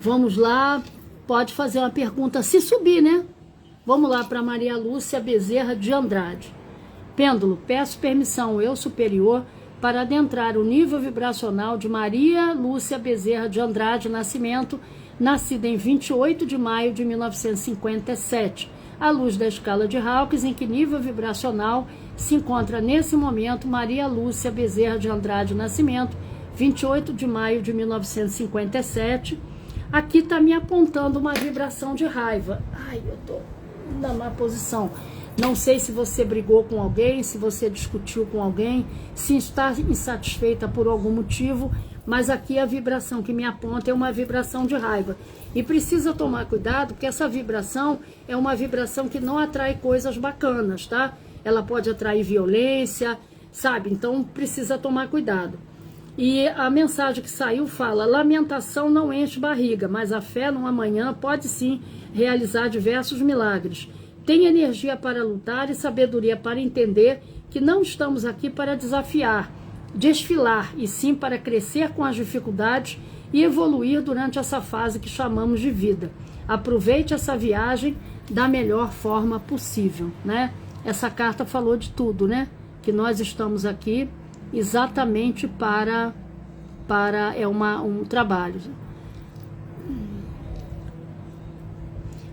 Vamos lá, pode fazer uma pergunta se subir, né? Vamos lá para Maria Lúcia Bezerra de Andrade. Pêndulo, peço permissão ao eu superior para adentrar o nível vibracional de Maria Lúcia Bezerra de Andrade Nascimento, nascida em 28 de maio de 1957, à luz da escala de Hawkins, em que nível vibracional se encontra nesse momento Maria Lúcia Bezerra de Andrade Nascimento, 28 de maio de 1957. Aqui está me apontando uma vibração de raiva. Ai, eu tô na má posição. Não sei se você brigou com alguém, se você discutiu com alguém, se está insatisfeita por algum motivo, mas aqui a vibração que me aponta é uma vibração de raiva. E precisa tomar cuidado, porque essa vibração é uma vibração que não atrai coisas bacanas, tá? Ela pode atrair violência, sabe? Então precisa tomar cuidado. E a mensagem que saiu fala: lamentação não enche barriga, mas a fé no amanhã pode sim realizar diversos milagres. Tem energia para lutar e sabedoria para entender que não estamos aqui para desafiar, desfilar, e sim para crescer com as dificuldades e evoluir durante essa fase que chamamos de vida. Aproveite essa viagem da melhor forma possível, né? Essa carta falou de tudo, né? Que nós estamos aqui exatamente para um trabalho.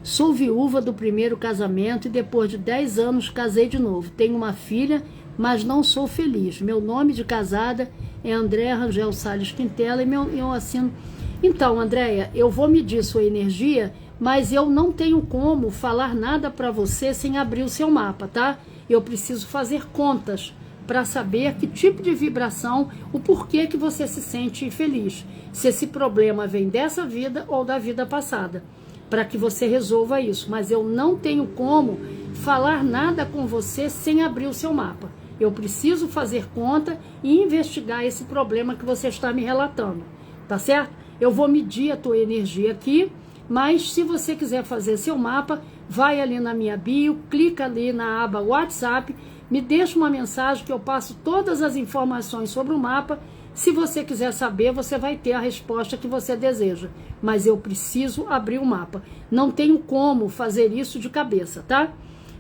Sou viúva do primeiro casamento e depois de 10 anos casei de novo. Tenho uma filha, mas não sou feliz. Meu nome de casada é Andréa Rangel Salles Quintela e eu assino. Então, Andréa, eu vou medir sua energia, mas eu não tenho como falar nada para você sem abrir o seu mapa, tá? Eu preciso fazer contas para saber que tipo de vibração, o porquê que você se sente infeliz. Se esse problema vem dessa vida ou da vida passada, para que você resolva isso. Mas eu não tenho como falar nada com você sem abrir o seu mapa. Eu preciso fazer conta e investigar esse problema que você está me relatando, tá certo? Eu vou medir a tua energia aqui, mas se você quiser fazer seu mapa, vai ali na minha bio, clica ali na aba WhatsApp, me deixa uma mensagem que eu passo todas as informações sobre o mapa. Se você quiser saber, você vai ter a resposta que você deseja. Mas eu preciso abrir o mapa. Não tenho como fazer isso de cabeça, tá?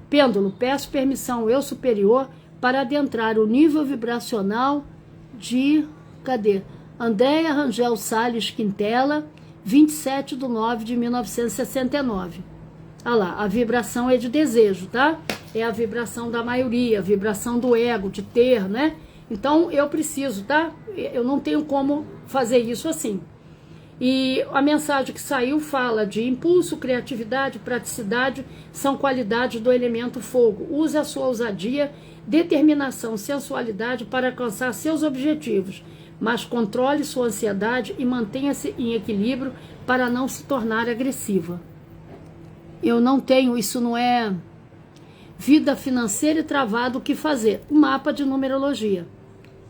Pêndulo, peço permissão ao eu superior para adentrar o nível vibracional de... Cadê? Andréa Rangel Salles Quintela, 27 de 9 de 1969. Olha lá, a vibração é de desejo, tá? É a vibração da maioria, a vibração do ego, de ter, né? Então, eu preciso, tá? Eu não tenho como fazer isso assim. E a mensagem que saiu fala de impulso, criatividade, praticidade, são qualidades do elemento fogo. Use a sua ousadia, determinação, sensualidade para alcançar seus objetivos, mas controle sua ansiedade e mantenha-se em equilíbrio para não se tornar agressiva. Eu não tenho, isso não é vida financeira e travado, o que fazer? Um mapa de numerologia,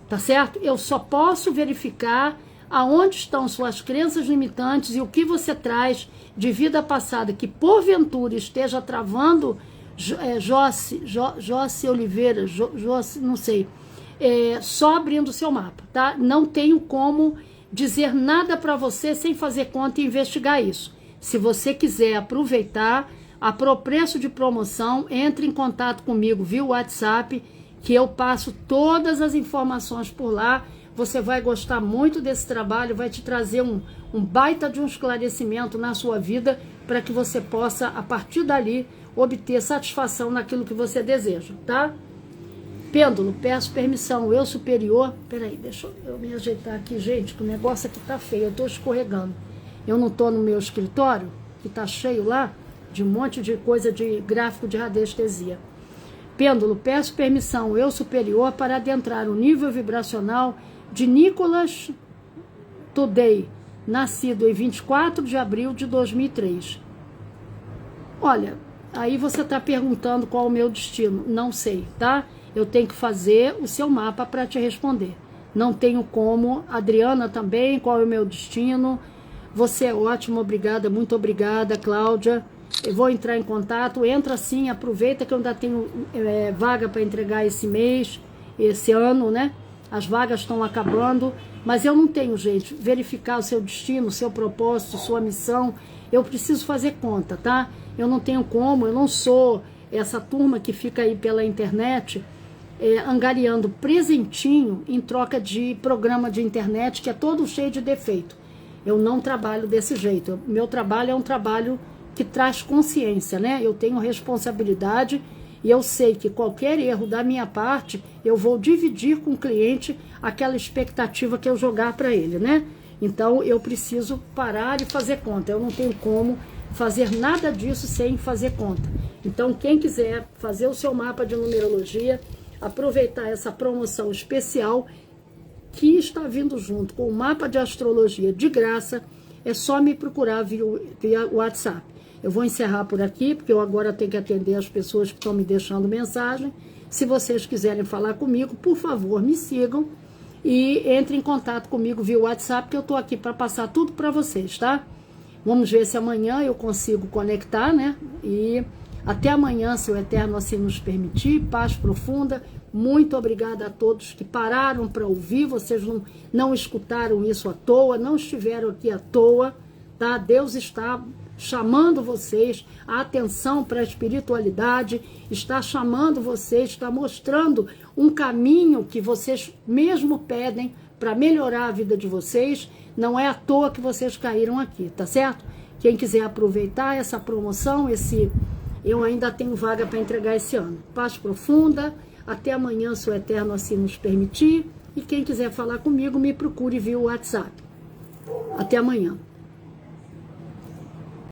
tá certo? Eu só posso verificar aonde estão suas crenças limitantes e o que você traz de vida passada que porventura esteja travando. Josse Oliveira, não sei, só abrindo o seu mapa, tá? Não tenho como dizer nada para você sem fazer conta e investigar isso. Se você quiser aproveitar, pro preço de promoção, entre em contato comigo via WhatsApp, que eu passo todas as informações por lá. Você vai gostar muito desse trabalho, vai te trazer um baita de um esclarecimento na sua vida, para que você possa, a partir dali, obter satisfação naquilo que você deseja, tá? Pêndulo, peço permissão, eu superior... Peraí, deixa eu me ajeitar aqui, gente, que o negócio aqui tá feio, eu tô escorregando. Eu não tô no meu escritório, que tá cheio lá, de um monte de coisa de gráfico de radiestesia. Pêndulo, peço permissão, eu superior, para adentrar o nível vibracional de Nicholas Today, nascido em 24 de abril de 2003. Olha, aí você está perguntando qual é o meu destino. Não sei, tá? Eu tenho que fazer o seu mapa para te responder. Não tenho como. Adriana também, qual é o meu destino? Você é ótima, obrigada, muito obrigada, Cláudia. Eu vou entrar em contato, entra sim, aproveita que eu ainda tenho vaga para entregar esse mês, esse ano, né? As vagas estão acabando, mas eu não tenho jeito. Verificar o seu destino, o seu propósito, sua missão, eu preciso fazer conta, tá? Eu não tenho como, eu não sou essa turma que fica aí pela internet angariando presentinho em troca de programa de internet que é todo cheio de defeito. Eu não trabalho desse jeito. Meu trabalho é um trabalho que traz consciência, né? Eu tenho responsabilidade e eu sei que qualquer erro da minha parte, eu vou dividir com o cliente aquela expectativa que eu jogar para ele, né? Então, eu preciso parar e fazer conta. Eu não tenho como fazer nada disso sem fazer conta. Então, quem quiser fazer o seu mapa de numerologia, aproveitar essa promoção especial que está vindo junto com o mapa de astrologia de graça, é só me procurar via WhatsApp. Eu vou encerrar por aqui, porque eu agora tenho que atender as pessoas que estão me deixando mensagem. Se vocês quiserem falar comigo, por favor, me sigam e entrem em contato comigo via WhatsApp, que eu estou aqui para passar tudo para vocês, tá? Vamos ver se amanhã eu consigo conectar, né? E até amanhã, se o Eterno assim nos permitir. Paz profunda. Muito obrigada a todos que pararam para ouvir. Vocês não escutaram isso à toa, não estiveram aqui à toa, tá? Deus está chamando vocês a atenção para a espiritualidade, está chamando vocês, está mostrando um caminho que vocês mesmo pedem para melhorar a vida de vocês. Não é à toa que vocês caíram aqui, tá certo? Quem quiser aproveitar essa promoção, eu ainda tenho vaga para entregar esse ano. Paz profunda. Até amanhã, se o Eterno assim nos permitir. E quem quiser falar comigo, me procure via WhatsApp. Até amanhã.